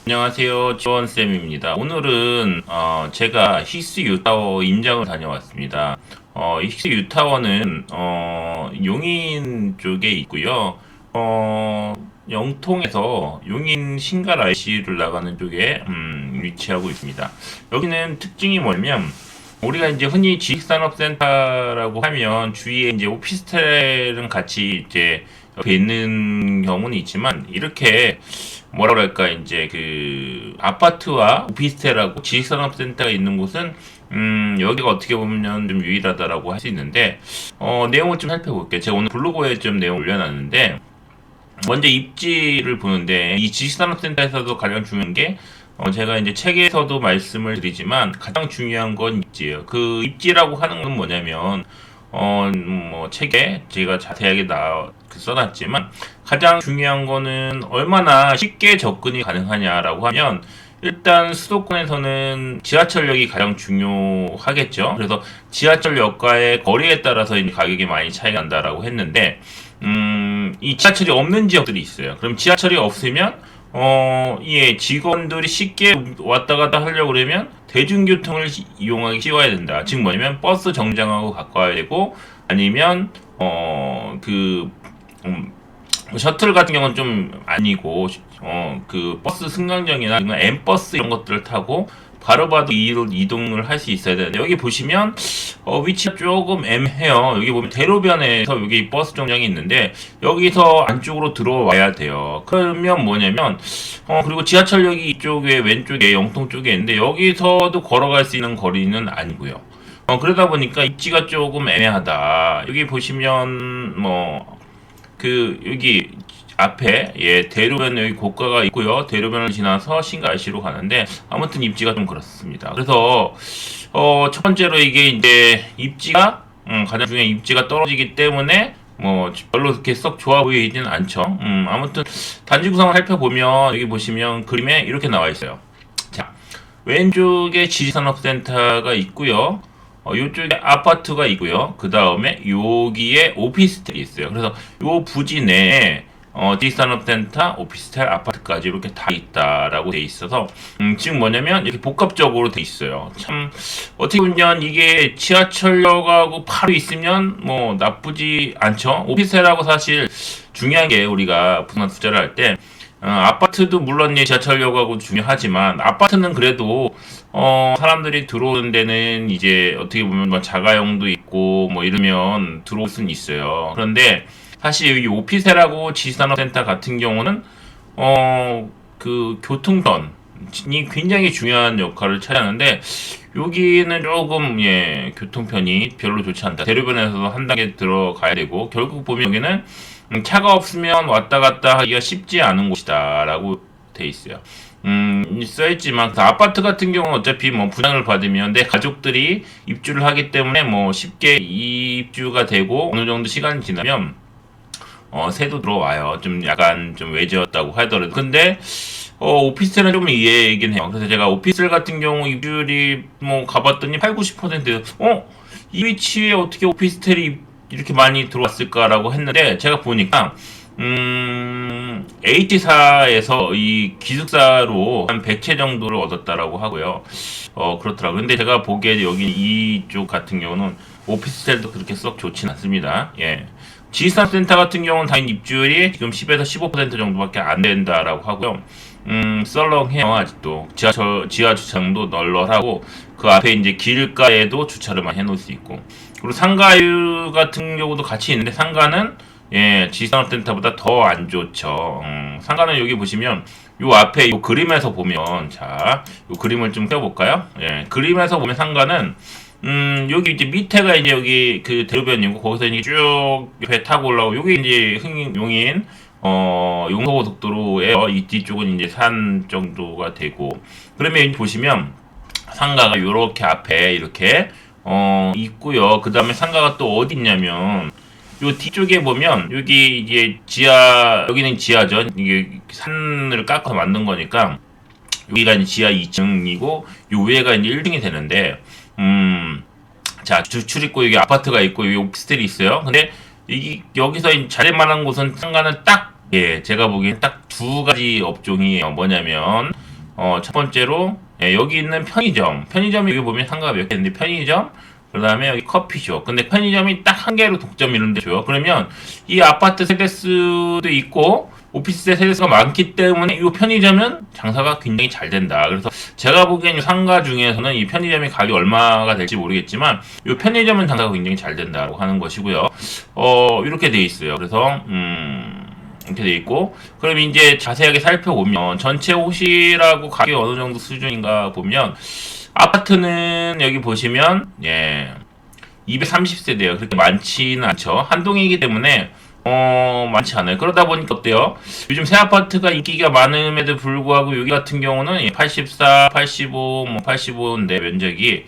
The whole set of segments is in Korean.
안녕하세요. 지원쌤입니다. 오늘은 제가 히스 유타워 임장을 다녀왔습니다. 이 히스 유타워는 용인 쪽에 있고요. 영통에서 용인 신갈 IC를 나가는 쪽에 위치하고 있습니다. 여기는 특징이 뭐냐면 우리가 이제 흔히 지식산업센터라고 하면 주위에 이제 오피스텔은 같이 이제 옆에 있는 경우는 있지만 이렇게 뭐라 그럴까 이제 그 아파트와 오피스텔하고 지식산업센터가 있는 곳은 여기가 어떻게 보면 좀 유일하다라고 할 수 있는데 내용을 좀 살펴볼게요. 제가 오늘 블로그에 좀 내용 올려놨는데 먼저 입지를 보는데 이 지식산업센터에서도 가장 중요한 게 제가 이제 책에서도 말씀을 드리지만 가장 중요한 건 입지예요. 그 입지라고 하는 건 뭐냐면 뭐 책에 제가 자세하게 써놨지만 가장 중요한 거는 얼마나 쉽게 접근이 가능하냐라고 하면 일단 수도권에서는 지하철역이 가장 중요하겠죠. 그래서 지하철역과의 거리에 따라서 이제 가격이 많이 차이가 난다라고 했는데 이 지하철이 없는 지역들이 있어요. 그럼 지하철이 없으면 예, 직원들이 쉽게 왔다 갔다 하려고 그러면 대중교통을 이용하기 쉬워야 된다. 즉 뭐냐면 버스 정장하고 가까워야 되고 아니면 셔틀 같은 경우는 좀 아니고 그 버스 승강장이나 M버스 이런 것들을 타고 바로바로 이동을 할 수 있어야 되는데 여기 보시면 위치가 조금 애매해요. 여기 보면 대로변에서 여기 버스 정장이 있는데 여기서 안쪽으로 들어와야 돼요. 그러면 뭐냐면 그리고 지하철역이 이쪽에 왼쪽에 영통 쪽에 있는데 여기서도 걸어갈 수 있는 거리는 아니고요. 그러다 보니까 입지가 조금 애매하다. 여기 보시면 여기 앞에 대로변 여기 고가가 있고요. 대로변을 지나서 신갈시로 가는데 아무튼 입지가 좀 그렇습니다. 그래서 첫 번째로 이게 이제 입지가 가장 중요한 입지가 떨어지기 때문에 별로 그렇게 썩 좋아 보이지는 않죠. 아무튼 단지 구성을 살펴보면 여기 보시면 그림에 이렇게 나와 있어요. 자, 왼쪽에 지식산업센터가 있고요. 이쪽에 아파트가 있고요. 그 다음에 여기에 오피스텔이 있어요. 그래서 요 부지 내에 지식산업센터, 오피스텔, 아파트까지 이렇게 다 있다라고 돼 있어서 지금 뭐냐면 이렇게 복합적으로 돼 있어요. 참 어떻게 보면 이게 지하철역하고 바로 있으면 나쁘지 않죠. 오피스텔하고 사실 중요한 게 우리가 부동산 투자를 할 때 아파트도 물론 지하철역하고 중요하지만 아파트는 그래도 사람들이 들어오는 데는 이제 어떻게 보면 자가용도 있고 이러면 들어올 수는 있어요. 그런데 사실 여기 오피스텔하고 지식산업센터 같은 경우는 그 교통편이 굉장히 중요한 역할을 차지하는데 여기는 조금 교통편이 별로 좋지 않다. 대로변에서도 한 단계 들어가야 되고 결국 보면 여기는 차가 없으면 왔다 갔다 하기가 쉽지 않은 곳이다라고 돼 있어요. 써있지만 아파트 같은 경우는 어차피 분양을 받으면 내 가족들이 입주를 하기 때문에 쉽게 입주가 되고 어느 정도 시간이 지나면 새도 들어와요. 좀 약간 좀 외지였다고 하더라도 근데 오피스텔은 좀 이해이긴 해요. 그래서 제가 오피스텔 같은 경우 입주율이 가봤더니 80-90%예요. 이 위치에 어떻게 오피스텔이 이렇게 많이 들어왔을까라고 했는데 제가 보니까 H사에서 이 기숙사로 한 100채 정도를 얻었다라고 하고요. 그렇더라고요. 근데 제가 보기에 여기 이쪽 같은 경우는 오피스텔도 그렇게 썩 좋진 않습니다. 예. 지식산업센터 같은 경우는 당연히 입주율이 지금 10에서 15% 정도밖에 안 된다라고 하고요. 썰렁해요, 아직도. 지하 주차장도 널널하고, 그 앞에 이제 길가에도 주차를 많이 해놓을 수 있고. 그리고 상가율 같은 경우도 같이 있는데, 상가는, 지식산업센터보다 더 안 좋죠. 상가는 여기 보시면, 요 앞에 요 그림에서 보면, 자, 요 그림을 좀 껴볼까요? 그림에서 보면 상가는, 여기 이제 밑에가 이제 여기 그 대로변이고, 거기서 이제 쭉 옆에 타고 올라오고, 여기 이제 용인, 용서고속도로에 이 뒤쪽은 이제 산 정도가 되고, 그러면 보시면, 상가가 요렇게 앞에 이렇게, 있고요. 그 다음에 상가가 또 어디 있냐면, 요 뒤쪽에 보면, 여기 이제 여기는 지하죠. 이게 산을 깎아서 만든 거니까, 여기가 이제 지하 2층이고, 요 위에가 이제 1층이 되는데, 자, 출입구 여기 아파트가 있고, 여기 오피스텔이 있어요. 근데, 여기서 자릴만한 곳은 상가는 제가 보기엔 딱 두 가지 업종이에요. 뭐냐면, 첫 번째로 여기 있는 편의점이 여기 보면 상가가 몇 개 있는데 편의점, 그 다음에 여기 커피숍. 근데 편의점이 딱 한 개로 독점 이런 데 줘요. 그러면 이 아파트 세대수도 있고 오피스텔 세대수가 많기 때문에 이 편의점은 장사가 굉장히 잘 된다. 그래서 제가 보기엔 상가 중에서는 이 편의점의 가격이 얼마가 될지 모르겠지만 이 편의점은 장사가 굉장히 잘 된다고 하는 것이고요. 이렇게 돼 있어요. 그래서 이렇게 돼 있고, 그럼 이제 자세하게 살펴보면 전체 옷이라고 가격이 어느 정도 수준인가 보면 아파트는 여기 보시면 230세대예요. 그렇게 많지는 않죠. 한동이기 때문에 많지 않아요. 그러다 보니까 어때요? 요즘 새 아파트가 인기가 많음에도 불구하고 여기 같은 경우는 84, 85, 85인데 면적이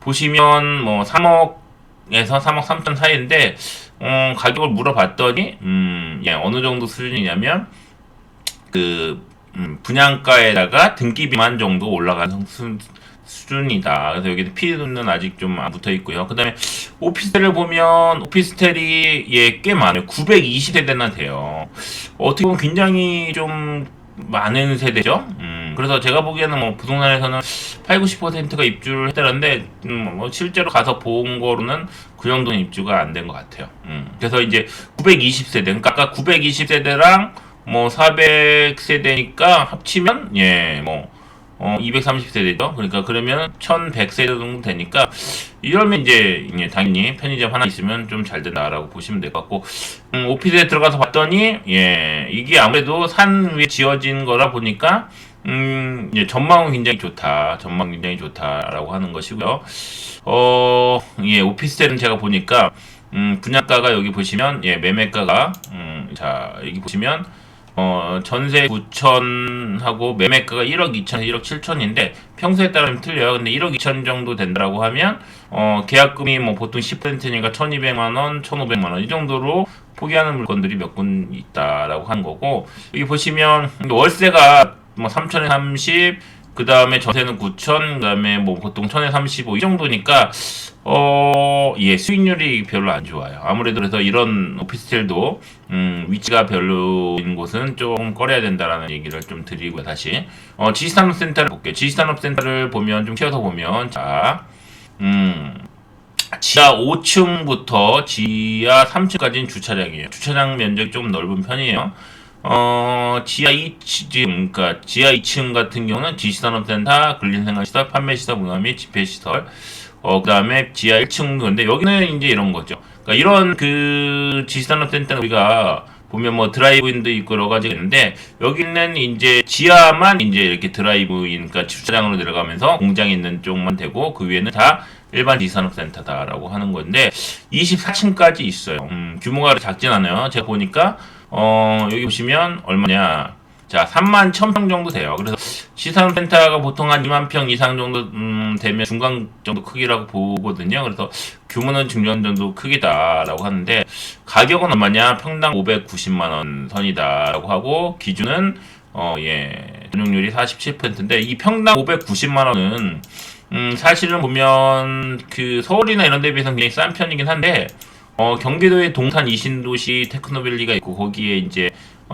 보시면 3억에서 3억 3천 사이인데 가격을 물어봤더니 어느 정도 수준이냐면 분양가에다가 등기비만 정도 올라가는 수준이다. 그래서 여기 피는 아직 좀 안 붙어 있고요. 그 다음에 오피스텔을 보면 오피스텔이 꽤 많아요. 920세대나 돼요. 어떻게 보면 굉장히 좀 많은 세대죠. 그래서 제가 보기에는 부동산에서는 8, 90%가 입주를 했다는데 실제로 가서 본 거로는 그 정도는 입주가 안 된 것 같아요. 그래서 이제 920세대, 그러니까 아까 920세대랑 400세대니까 합치면 230세대죠. 그러니까 그러면 1100세대 정도 되니까 이러면 이제 당연히 편의점 하나 있으면 좀 잘 된다라고 보시면 될 것 같고, 오피스에 들어가서 봤더니 이게 아무래도 산 위에 지어진 거라 보니까 전망은 굉장히 좋다. 전망 굉장히 좋다라고 하는 것이고요. 오피스텔은 제가 보니까 분양가가 여기 보시면 매매가가 자 여기 보시면 전세 9천하고 매매가가 1억 2천, 1억 7천인데 평수에 따라 틀려요. 근데 1억 2천 정도 된다라고 하면 계약금이 보통 10%니까 1,200만 원, 1,500만 원 이 정도로 포기하는 물건들이 몇 군 있다라고 하는 거고, 여기 보시면 월세가 3천에 30, 그 다음에 전세는 9천, 그 다음에 보통 1,000에 35 이 정도니까 수익률이 별로 안 좋아요. 아무래도 그래서 이런 오피스텔도 위치가 별로인 곳은 좀 꺼려야 된다라는 얘기를 좀 드리고요. 다시 지식산업센터를 볼게요. 지식산업센터를 보면 좀 키워서 보면 지하 5층부터 지하 3층까지는 주차장이에요. 주차장 면적이 좀 넓은 편이에요. 지하 2층, 그러니까 지하 2층 같은 경우는 지식산업센터, 근린생활시설, 판매시설, 문화및 집회시설, 그 다음에 지하 1층, 근데 여기는 이제 이런 거죠. 그러니까 이런 지식산업센터는 우리가 보면 드라이브인도 있고 여러 가지가 있는데, 여기는 이제 지하만 이제 이렇게 드라이브인, 그러니까 주차장으로 내려가면서 공장이 있는 쪽만 되고, 그 위에는 다 일반 지식산업센터다라고 하는 건데, 24층까지 있어요. 규모가 작진 않아요. 제가 보니까, 여기 보시면 얼마냐. 자, 3만 1,000평 정도 돼요. 그래서 지식산업센터가 보통 한 2만 평 이상 정도 되면 중간 정도 크기라고 보거든요. 그래서 규모는 중간 정도 크기다라고 하는데, 가격은 얼마냐? 평당 590만 원 선이다라고 하고, 기준은 전용률이 47%인데, 이 평당 590만 원은 사실은 보면 서울이나 이런 데 비해서는 굉장히 싼 편이긴 한데, 경기도의 동탄 이신도시 테크노밸리가 있고, 거기에 이제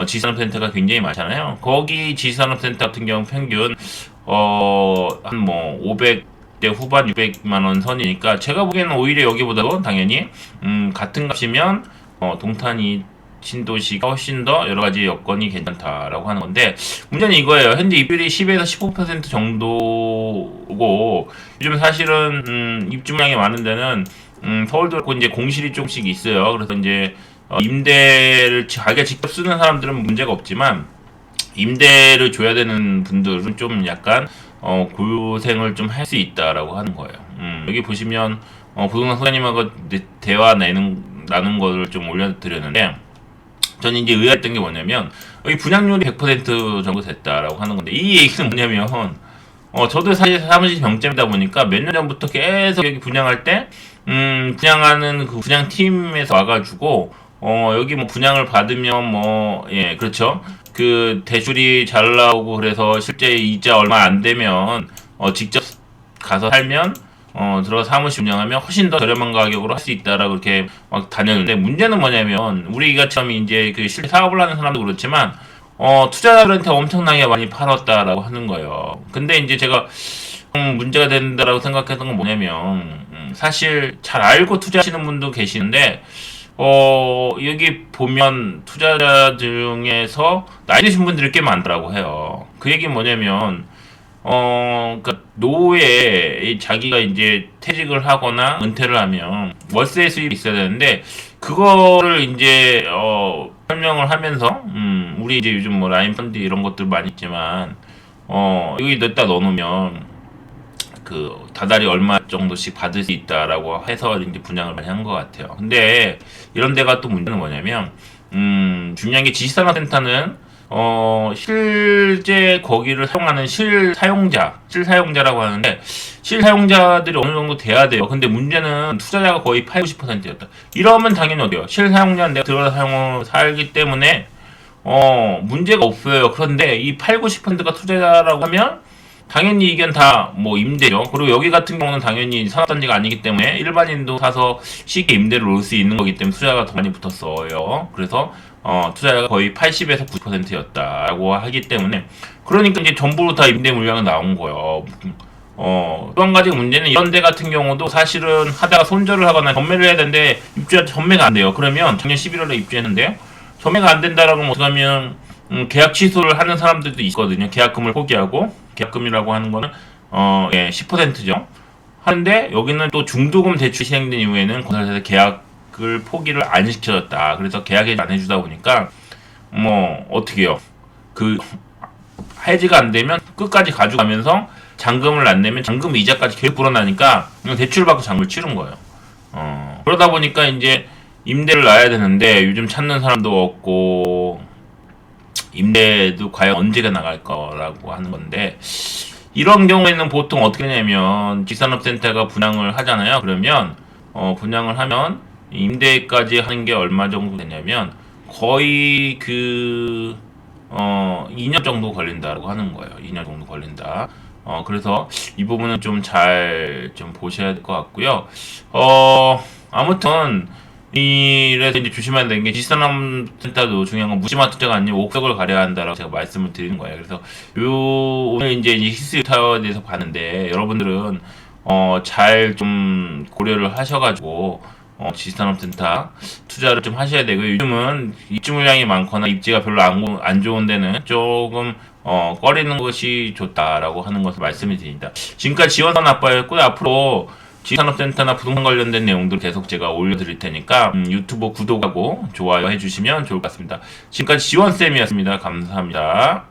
지산업센터가 굉장히 많잖아요. 거기 지산업센터 같은 경우 평균 한 500대 후반 600만 원 선이니까, 제가 보기에는 오히려 여기보다도 당연히 같은 값이면 동탄이 신도시가 훨씬 더 여러 가지 여건이 괜찮다라고 하는 건데, 문제는 이거예요. 현재 입주율이 10에서 15% 정도고, 요즘 사실은 입주량이 많은 데는 서울도 그렇고 이제 공실이 조금씩 있어요. 그래서 이제 임대를 자기가 직접 쓰는 사람들은 문제가 없지만, 임대를 줘야 되는 분들은 좀 약간 고생을 좀 할 수 있다라고 하는 거예요. 여기 보시면 부동산 소장님하고 대화 나누는 거를 좀 올려드렸는데, 저는 이제 의아했던 게 뭐냐면, 여기 분양률이 100% 정도 됐다라고 하는 건데, 이 얘기는 뭐냐면, 저도 사실 사무실 병점이다 보니까 몇 년 전부터 계속 여기 분양할 때, 분양하는 그 분양팀에서 와가지고, 여기 분양을 받으면 그렇죠. 대출이 잘 나오고, 그래서 실제 이자 얼마 안 되면, 직접 가서 살면, 들어가 사무실 운영하면 훨씬 더 저렴한 가격으로 할 수 있다라고 이렇게 막 다녔는데, 문제는 뭐냐면, 우리가 처음 이제 실제 사업을 하는 사람도 그렇지만, 투자자들한테 엄청나게 많이 팔았다라고 하는 거예요. 근데 이제 제가 문제가 된다라고 생각했던 건 뭐냐면 사실 잘 알고 투자하시는 분도 계시는데 여기 보면 투자자 중에서 나이 드신 분들이 꽤 많더라고 해요. 그 얘기는 뭐냐면 그러니까 노후에 자기가 이제 퇴직을 하거나 은퇴를 하면 월세 수입이 있어야 되는데 그거를 이제 설명을 하면서 우리 이제 요즘 뭐 라인 펀드 이런 것들 많이 있지만 여기 넣다 넣어놓으면 그 다달이 얼마 정도씩 받을 수 있다라고 해서 이제 분양을 많이 한 것 같아요. 근데 이런 데가 또 문제는 뭐냐면 중요한 게 지식산업센터는 실제 거기를 사용하는 실사용자라고 하는데 실사용자들이 어느 정도 돼야 돼요. 근데 문제는 투자자가 거의 8, 90%였다. 이러면 당연히 어때요? 실사용자는 내가 들어가서 사용을 살기 때문에 문제가 없어요. 그런데 이 8, 90%가 투자자라고 하면 당연히 이건 다 뭐 임대죠. 그리고 여기 같은 경우는 당연히 산업단지가 아니기 때문에 일반인도 사서 쉽게 임대를 올 수 있는 거기 때문에 투자가 더 많이 붙었어요. 그래서 투자가 거의 80에서 90%였다라고 하기 때문에 그러니까 이제 전부 다 임대 물량이 나온 거예요. 또 한 가지 문제는 이런 데 같은 경우도 사실은 하다가 손절을 하거나 전매를 해야 되는데 입주자 전매가 안 돼요. 그러면 작년 11월에 입주했는데요. 전매가 안 된다라고 어떡하면 계약 취소를 하는 사람들도 있거든요. 계약금을 포기하고 계약금이라고 하는 거는 10%죠. 하는데 여기는 또 중도금 대출 시행된 이후에는 건설사에서 계약을 포기를 안 시켜줬다. 그래서 계약해지 안 해주다 보니까 뭐 어떻게 해요? 그 해지가 안 되면 끝까지 가져가면서 잔금을 안 내면 잔금 이자까지 계속 불어나니까 그냥 대출 받고 잔금을 치른 거예요. 그러다 보니까 이제 임대를 놔야 되는데 요즘 찾는 사람도 없고 임대도 과연 언제가 나갈 거라고 하는 건데 이런 경우에는 보통 어떻게 하냐면 지산업센터가 분양을 하잖아요. 그러면 분양을 하면 임대까지 하는 게 얼마 정도 되냐면 거의 2년 정도 걸린다고 하는 거예요. 2년 정도 걸린다. 그래서 이 부분은 좀 잘 좀 보셔야 될 것 같고요. 아무튼 이래서 이제 조심해야 되는 게 지산업센터도 중요한 건 무심한 투자가 아니고 옥석을 가려야 한다라고 제가 말씀을 드리는 거예요. 그래서 오늘 이제 히스유타워에 대해서 봤는데 여러분들은 잘 좀 고려를 하셔가지고 지산업센터 투자를 좀 하셔야 되고 요즘은 입주 물량이 많거나 입지가 별로 안 좋은 데는 조금 꺼리는 것이 좋다라고 하는 것을 말씀을 드립니다. 지금까지 지원선 아빠였고요. 앞으로 지산업센터나 부동산 관련된 내용들 계속 제가 올려드릴 테니까 유튜브 구독하고 좋아요 해주시면 좋을 것 같습니다. 지금까지 지원쌤이었습니다. 감사합니다.